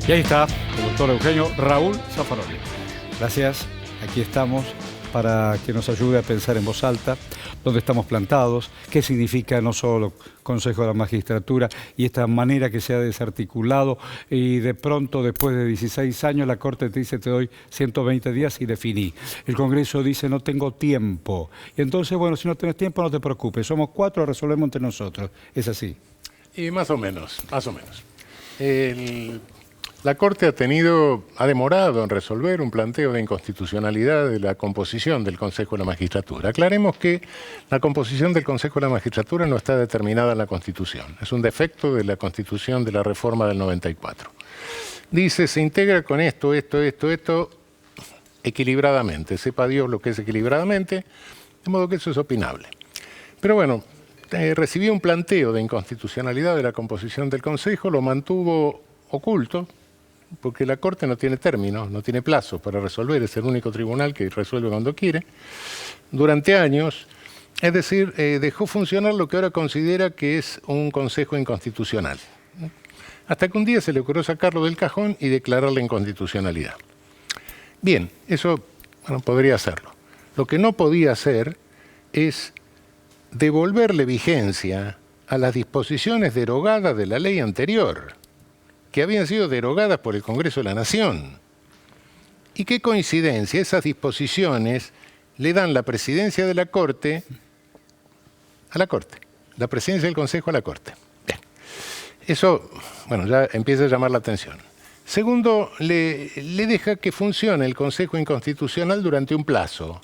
Y ahí está el doctor Eugenio Raúl Zaffaroni. Gracias, aquí estamos para que nos ayude a pensar en voz alta dónde estamos plantados, qué significa no solo Consejo de la Magistratura y esta manera que se ha desarticulado y de pronto después de 16 años la Corte te dice te doy 120 días y definí. El Congreso dice no tengo tiempo. Y entonces, bueno, si no tenés tiempo no te preocupes, somos 4, resolvemos entre nosotros. Es así. Y más o menos, más o menos. La Corte ha demorado en resolver un planteo de inconstitucionalidad de la composición del Consejo de la Magistratura. Aclaremos que la composición del Consejo de la Magistratura no está determinada en la Constitución. Es un defecto de la Constitución de la Reforma del 94. Dice, se integra con esto, equilibradamente. Sepa Dios lo que es equilibradamente, de modo que eso es opinable. Pero bueno, recibí un planteo de inconstitucionalidad de la composición del Consejo, lo mantuvo oculto, porque la Corte no tiene términos, no tiene plazo para resolver, es el único tribunal que resuelve cuando quiere, durante años, es decir, dejó funcionar lo que ahora considera que es un Consejo inconstitucional. Hasta que un día se le ocurrió sacarlo del cajón y declarar la inconstitucionalidad. Bien, eso bueno, podría hacerlo. Lo que no podía hacer es devolverle vigencia a las disposiciones derogadas de la ley anterior, que habían sido derogadas por el Congreso de la Nación. Y qué coincidencia, esas disposiciones le dan la presidencia de la Corte a la Corte, la presidencia del Consejo a la Corte. Bien. Eso, bueno, ya empieza a llamar la atención. Segundo, le deja que funcione el Consejo Inconstitucional durante un plazo.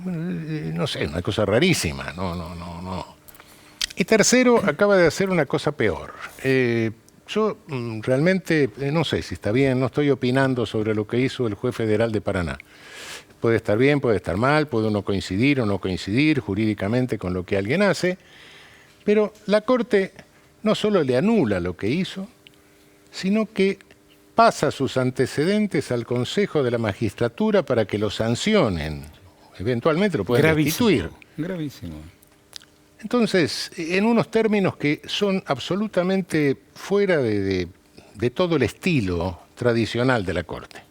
No sé, una cosa rarísima, no. Y tercero, acaba de hacer una cosa peor. Yo realmente no sé si está bien, no estoy opinando sobre lo que hizo el juez federal de Paraná. Puede estar bien, puede estar mal, puede uno coincidir o no coincidir jurídicamente con lo que alguien hace, pero la Corte no solo le anula lo que hizo, sino que pasa sus antecedentes al Consejo de la Magistratura para que lo sancionen. Eventualmente lo pueden destituir. Gravísimo. Entonces, en unos términos que son absolutamente fuera de todo el estilo tradicional de la Corte.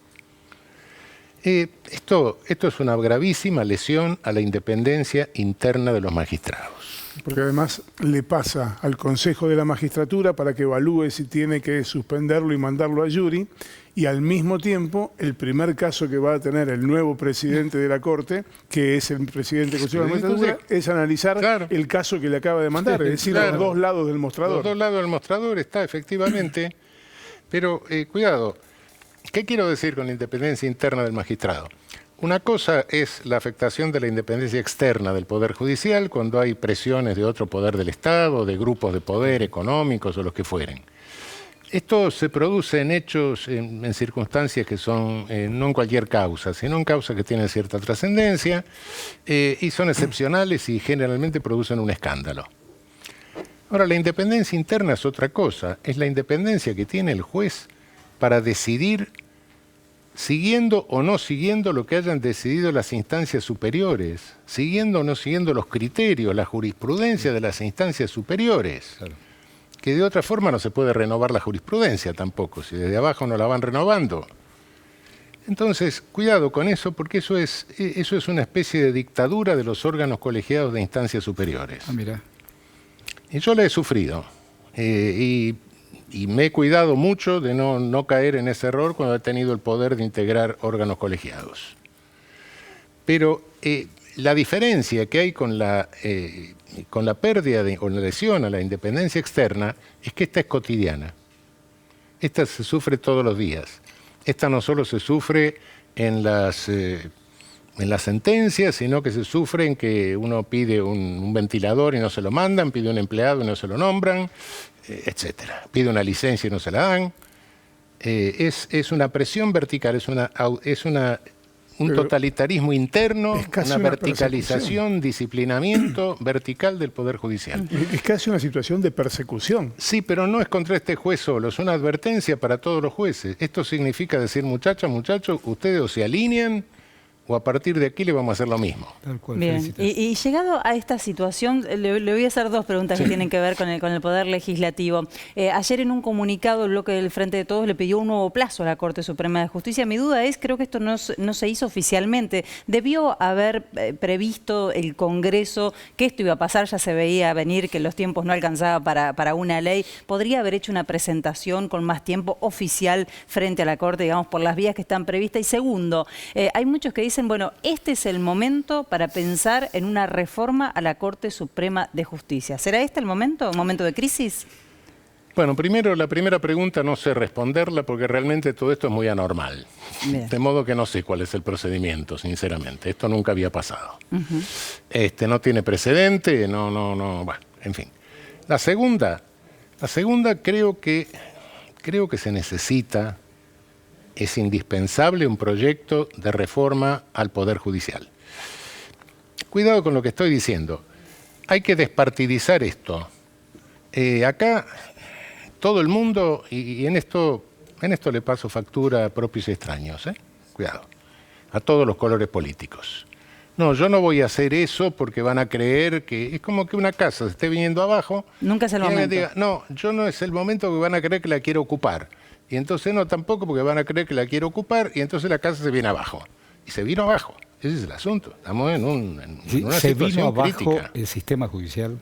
Esto es una gravísima lesión a la independencia interna de los magistrados. Porque además le pasa al Consejo de la Magistratura para que evalúe si tiene que suspenderlo y mandarlo a jury, y al mismo tiempo el primer caso que va a tener el nuevo presidente de la Corte, que es el presidente del Consejo de la Magistratura, es analizar el caso que le acaba de mandar, es decir, los dos lados del mostrador. Los dos lados del mostrador está efectivamente, pero cuidado, ¿qué quiero decir con la independencia interna del magistrado? Una cosa es la afectación de la independencia externa del Poder Judicial cuando hay presiones de otro poder del Estado, de grupos de poder económicos o los que fueren. Esto se produce en hechos, en circunstancias que son no en cualquier causa, sino en causas que tienen cierta trascendencia y son excepcionales y generalmente producen un escándalo. Ahora, la independencia interna es otra cosa, es la independencia que tiene el juez para decidir siguiendo o no siguiendo lo que hayan decidido las instancias superiores, siguiendo o no siguiendo los criterios, la jurisprudencia de las instancias superiores. Claro. Que de otra forma no se puede renovar la jurisprudencia tampoco, si desde abajo no la van renovando. Entonces, cuidado con eso, porque eso es una especie de dictadura de los órganos colegiados de instancias superiores. Ah, mira. Y yo la he sufrido. Y me he cuidado mucho de no caer en ese error cuando he tenido el poder de integrar órganos colegiados. Pero la diferencia que hay con la pérdida o la lesión a la independencia externa es que esta es cotidiana. Esta se sufre todos los días. Esta no solo se sufre en las sentencias, sino que se sufre en que uno pide un ventilador y no se lo mandan, pide un empleado y no se lo nombran, etcétera. Pide una licencia y no se la dan. Es una presión vertical, es un totalitarismo interno, una verticalización, disciplinamiento vertical del Poder Judicial. Es casi una situación de persecución. Sí, pero no es contra este juez solo, es una advertencia para todos los jueces. Esto significa decir, muchachos, ustedes o se alinean o a partir de aquí le vamos a hacer lo mismo. Tal cual, Bien, y llegado a esta situación, le voy a hacer dos preguntas que tienen que ver con el Poder Legislativo. Ayer en un comunicado el bloque del Frente de Todos le pidió un nuevo plazo a la Corte Suprema de Justicia. Mi duda es, creo que esto no se hizo oficialmente. ¿Debió haber previsto el Congreso que esto iba a pasar? Ya se veía venir que los tiempos no alcanzaban para una ley. ¿Podría haber hecho una presentación con más tiempo oficial frente a la Corte, digamos, por las vías que están previstas? Y segundo, hay muchos que dicen, bueno, este es el momento para pensar en una reforma a la Corte Suprema de Justicia. ¿Será este el momento? ¿Un momento de crisis? Bueno, primero, la primera pregunta no sé responderla porque realmente todo esto es muy anormal. Bien. De modo que no sé cuál es el procedimiento, sinceramente. Esto nunca había pasado. No tiene precedente, bueno, en fin. La segunda creo que se necesita, es indispensable un proyecto de reforma al Poder Judicial. Cuidado con lo que estoy diciendo. Hay que despartidizar esto. Acá todo el mundo, y en esto le paso factura a propios y extraños, cuidado, a todos los colores políticos. No, yo no voy a hacer eso porque van a creer que es como que una casa se esté viniendo abajo. Nunca es el momento. Diga, no, yo no es el momento que van a creer que la quiero ocupar. Y entonces no tampoco porque van a creer que la quiero ocupar y entonces la casa se viene abajo. Y se vino abajo. Ese es el asunto. Estamos en una ¿Se situación vino abajo crítica. el sistema judicial?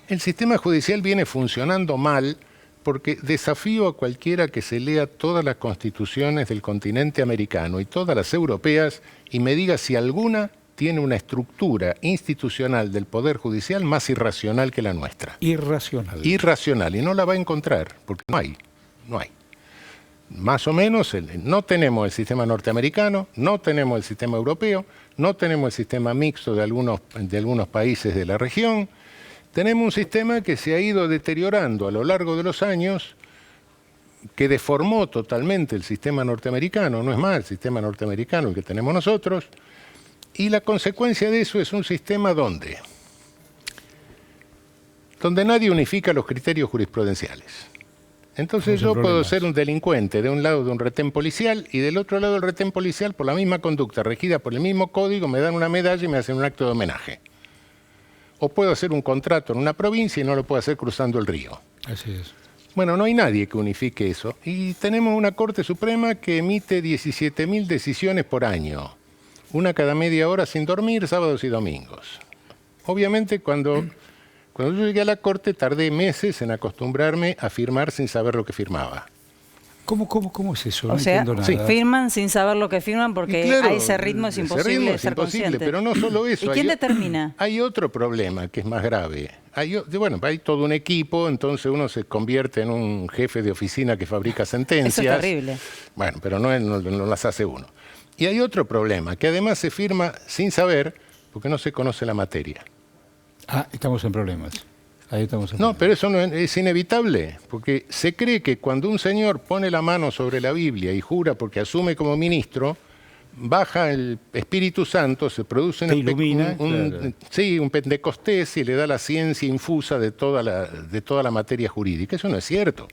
El sistema judicial viene funcionando mal porque desafío a cualquiera que se lea todas las constituciones del continente americano y todas las europeas y me diga si alguna tiene una estructura institucional del Poder Judicial más irracional que la nuestra. Irracional. Irracional, y no la va a encontrar, porque no hay. Más o menos, no tenemos el sistema norteamericano, no tenemos el sistema europeo, no tenemos el sistema mixto de algunos países de la región. Tenemos un sistema que se ha ido deteriorando a lo largo de los años, que deformó totalmente el sistema norteamericano, no es más el sistema norteamericano el que tenemos nosotros, y la consecuencia de eso es un sistema donde nadie unifica los criterios jurisprudenciales. Entonces yo puedo ser un delincuente de un lado de un retén policial y del otro lado del retén policial por la misma conducta, regida por el mismo código, me dan una medalla y me hacen un acto de homenaje. O puedo hacer un contrato en una provincia y no lo puedo hacer cruzando el río. Así es. Bueno, no hay nadie que unifique eso. Y tenemos una Corte Suprema que emite 17.000 decisiones por año. Una cada media hora sin dormir, sábados y domingos. Obviamente cuando yo llegué a la Corte tardé meses en acostumbrarme a firmar sin saber lo que firmaba. ¿Cómo es eso? No O sea, entiendo nada. firman sin saber lo que firman porque Claro, a ese ritmo es imposible ser consciente. pero no solo eso. ¿Y quién determina? Hay otro problema que es más grave. Hay todo un equipo, entonces uno se convierte en un jefe de oficina que fabrica sentencias. Eso es terrible. Bueno, pero no las hace uno. Y hay otro problema, que además se firma sin saber, porque no se conoce la materia. Estamos en problemas. Ahí estamos en No, problemas. pero eso no es inevitable, porque se cree que cuando un señor pone la mano sobre la Biblia y jura porque asume como ministro, baja el Espíritu Santo, se produce Te ilumina, claro. un Pentecostés y le da la ciencia infusa de toda la materia jurídica. Eso no es cierto.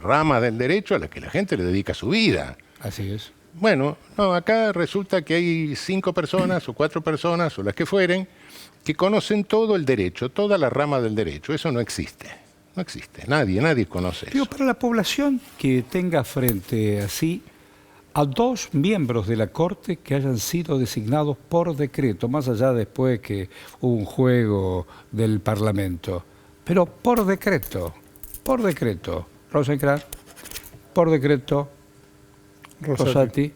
Rama del derecho a la que la gente le dedica su vida. Así es. Bueno, no, acá resulta que hay 5 personas o 4 personas o las que fueren que conocen todo el derecho, toda la rama del derecho. Eso no existe. No existe. Nadie conoce Digo, eso. para la población que tenga frente así a 2 miembros de la Corte que hayan sido designados por decreto, más allá después que hubo un juego del Parlamento, pero por decreto, Rosenkrantz, por decreto, Rosati,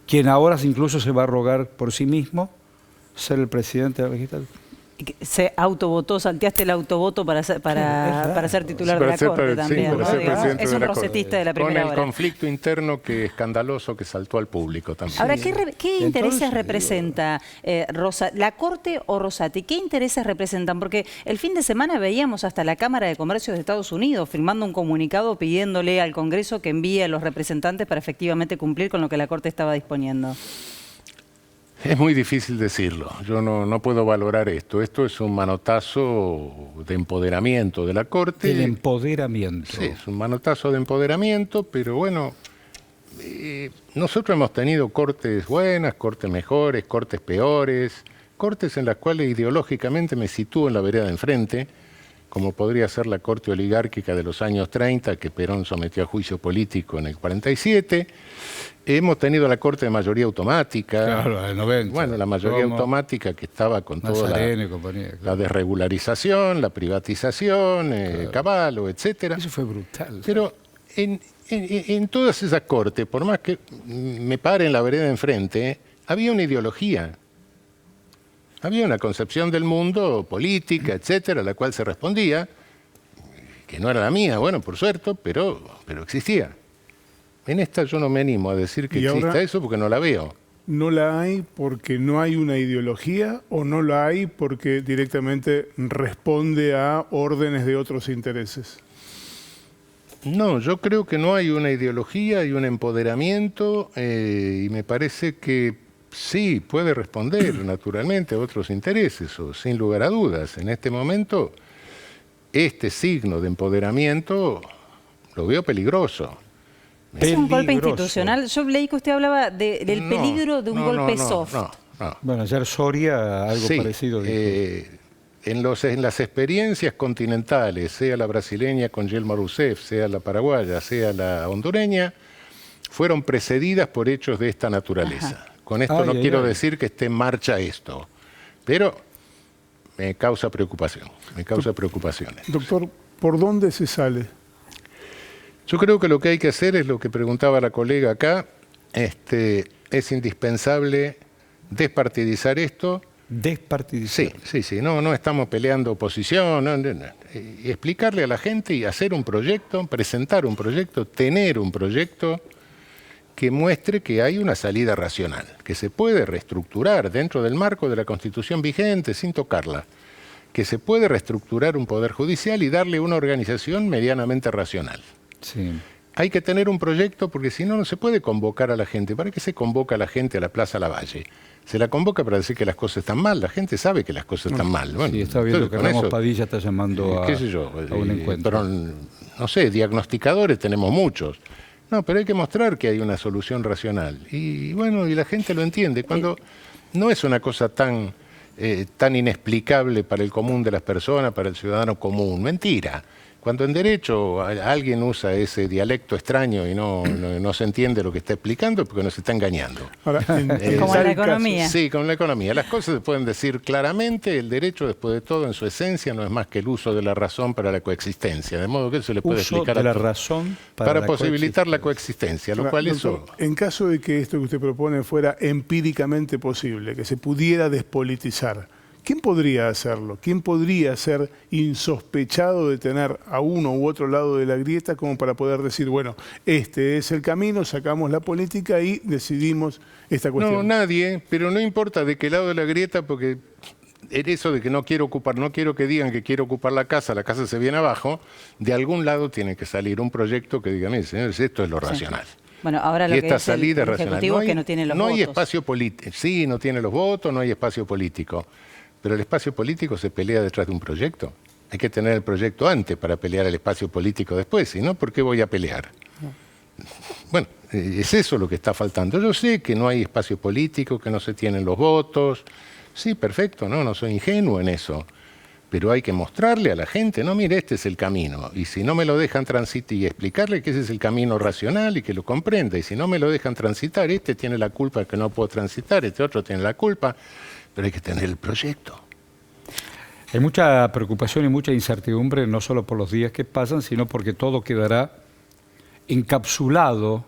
quien ahora incluso se va a rogar por sí mismo ser el presidente de la legislatura. Se autovotó, salteaste el autovoto para ser titular de la Corte también. para ser presidente Es de un la Corte. rosetista de la primera Con el hora. conflicto interno que escandaloso que saltó al público también. Ahora, ¿qué Entonces, intereses representa la Corte o Rosati? ¿Qué intereses representan? Porque el fin de semana veíamos hasta la Cámara de Comercio de Estados Unidos firmando un comunicado pidiéndole al Congreso que envíe a los representantes para efectivamente cumplir con lo que la Corte estaba disponiendo. Es muy difícil decirlo. Yo no puedo valorar esto. Esto es un manotazo de empoderamiento de la Corte. El empoderamiento. Sí, es un manotazo de empoderamiento, pero bueno, nosotros hemos tenido cortes buenas, cortes mejores, cortes peores, cortes en las cuales ideológicamente me sitúo en la vereda de enfrente, como podría ser la corte oligárquica de los años 30, que Perón sometió a juicio político en el 47. Hemos tenido la corte de mayoría automática. Claro, la del 90. Bueno, la mayoría automática que estaba con toda la desregularización, la privatización, Caballo, etcétera. Eso fue brutal. Pero en todas esas cortes, por más que me pare en la vereda de enfrente, había una ideología. Había una concepción del mundo política, etcétera, a la cual se respondía, que no era la mía, bueno, por suerte, pero existía. En esta yo no me animo a decir que exista eso porque no la veo. ¿No la hay porque no hay una ideología o no la hay porque directamente responde a órdenes de otros intereses? No, yo creo que no hay una ideología, hay un empoderamiento y me parece que sí, puede responder naturalmente a otros intereses, o sin lugar a dudas. En este momento, este signo de empoderamiento lo veo peligroso. ¿Es un golpe institucional? Yo leí que usted hablaba del peligro de un golpe soft. No. Bueno, ayer Soria algo parecido dijo. En las experiencias continentales, sea la brasileña con Dilma Rousseff, sea la paraguaya, sea la hondureña, fueron precedidas por hechos de esta naturaleza. Ajá. Con esto no quiero decir que esté en marcha esto, pero me causa preocupación, me causa preocupaciones. Doctor, ¿por dónde se sale? Yo creo que lo que hay que hacer es lo que preguntaba la colega acá, es indispensable despartidizar esto. ¿Despartidizar? Sí, no estamos peleando oposición, y explicarle a la gente y hacer un proyecto, presentar un proyecto, tener un proyecto que muestre que hay una salida racional, que se puede reestructurar dentro del marco de la Constitución vigente sin tocarla, que se puede reestructurar un poder judicial y darle una organización medianamente racional. Sí. Hay que tener un proyecto porque si no, no se puede convocar a la gente. ¿Para qué se convoca a la gente a la Plaza Lavalle? Se la convoca para decir que las cosas están mal. La gente sabe que las cosas están mal. Bueno, sí, está viendo que Ramos Padilla está llamando a un encuentro. Pero, no sé, diagnosticadores tenemos muchos. No, pero hay que mostrar que hay una solución racional. Y bueno, y la gente lo entiende. Cuando no es una cosa tan inexplicable para el común de las personas, para el ciudadano común. Mentira. Cuando en derecho alguien usa ese dialecto extraño y no se entiende lo que está explicando, porque nos está engañando. Ahora, como la economía. Sí, con la economía. Las cosas se pueden decir claramente. El derecho, después de todo, en su esencia, no es más que el uso de la razón para la coexistencia. De modo que eso se le puede explicar a la razón para posibilitar la coexistencia. Lo cual doctor, en caso de que esto que usted propone fuera empíricamente posible, que se pudiera despolitizar, ¿quién podría hacerlo? ¿Quién podría ser insospechado de tener a uno u otro lado de la grieta como para poder decir, bueno, este es el camino, sacamos la política y decidimos esta cuestión? No, nadie, pero no importa de qué lado de la grieta, porque eso de que no quiero que digan que quiero ocupar la casa se viene abajo, de algún lado tiene que salir un proyecto que diga, miren, señores, esto es lo racional. Bueno, ahora lo y que esta es salida el racional. Ejecutivo que no tiene los votos. No hay espacio político. Sí, no tiene los votos, no hay espacio político. Pero el espacio político se pelea detrás de un proyecto. Hay que tener el proyecto antes para pelear el espacio político después, si no, ¿por qué voy a pelear? Bueno, es eso lo que está faltando. Yo sé que no hay espacio político, que no se tienen los votos. Sí, perfecto, no soy ingenuo en eso. Pero hay que mostrarle a la gente, no, mire, este es el camino. Y si no me lo dejan transitar y explicarle que ese es el camino racional y que lo comprenda. Y si no me lo dejan transitar, este tiene la culpa de que no puedo transitar, este otro tiene la culpa. Pero hay que tener el proyecto. Hay mucha preocupación y mucha incertidumbre, no solo por los días que pasan, sino porque todo quedará encapsulado,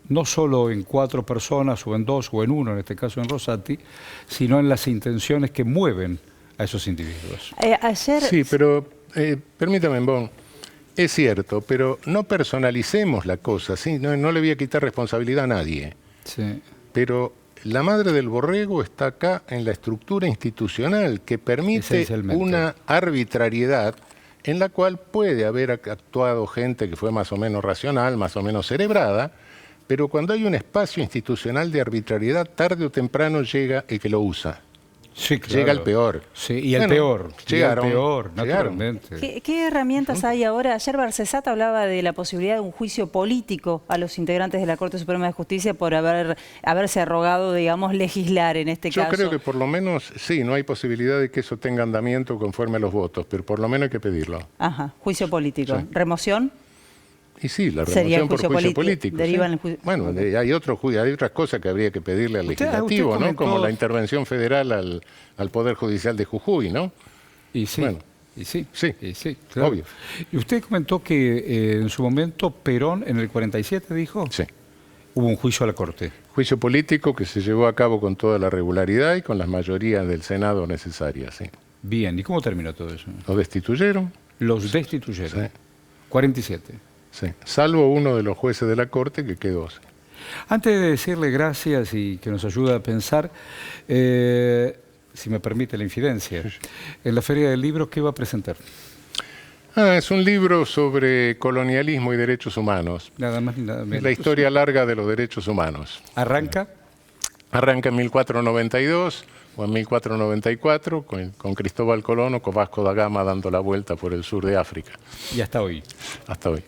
no solo en 4 personas, o en 2, o en 1, en este caso en Rosati, sino en las intenciones que mueven a esos individuos. Ayer... Sí, pero permítame, Bon, es cierto, pero no personalicemos la cosa, ¿sí? No le voy a quitar responsabilidad a nadie. Sí. Pero la madre del borrego está acá en la estructura institucional que permite una arbitrariedad en la cual puede haber actuado gente que fue más o menos racional, más o menos cerebrada, pero cuando hay un espacio institucional de arbitrariedad, tarde o temprano llega el que lo usa. Sí, claro. llega el peor. Sí, y el Bueno, peor. llegaron, y el peor, llegaron. naturalmente. ¿Qué herramientas hay ahora? Ayer Barcesat hablaba de la posibilidad de un juicio político a los integrantes de la Corte Suprema de Justicia por haberse arrogado, digamos, legislar en este Yo caso. creo que por lo menos, sí, no hay posibilidad de que eso tenga andamiento conforme a los votos, pero por lo menos hay que pedirlo. Ajá, juicio político. Sí. ¿Remoción? Y sí, la Sería remoción por juicio juicio político, político. deriva sí. en el juicio- Bueno, hay otras cosas que habría que pedirle al Usted legislativo, ¿no? comentó- Como la intervención federal al Poder Judicial de Jujuy, ¿no? Y sí, Bueno. y sí, Sí, y sí, claro. obvio. Y usted comentó que en su momento Perón, en el 47, dijo, Sí. hubo un juicio a la Corte. Juicio político que se llevó a cabo con toda la regularidad y con las mayorías del Senado necesarias, sí. Bien, ¿y cómo terminó todo eso? Lo destituyeron, Los destituyeron. Sí. 47. sí. Salvo uno de los jueces de la Corte que quedó. Sí. Antes de decirle gracias y que nos ayude a pensar, si me permite la infidencia, en la Feria del Libro, ¿qué va a presentar? Es un libro sobre colonialismo y derechos humanos. Nada más ni nada menos. La historia larga de los derechos humanos. ¿Arranca? Arranca en 1492 o en 1494 con Cristóbal Colón o con Vasco da Gama dando la vuelta por el sur de África. Y hasta hoy. Hasta hoy.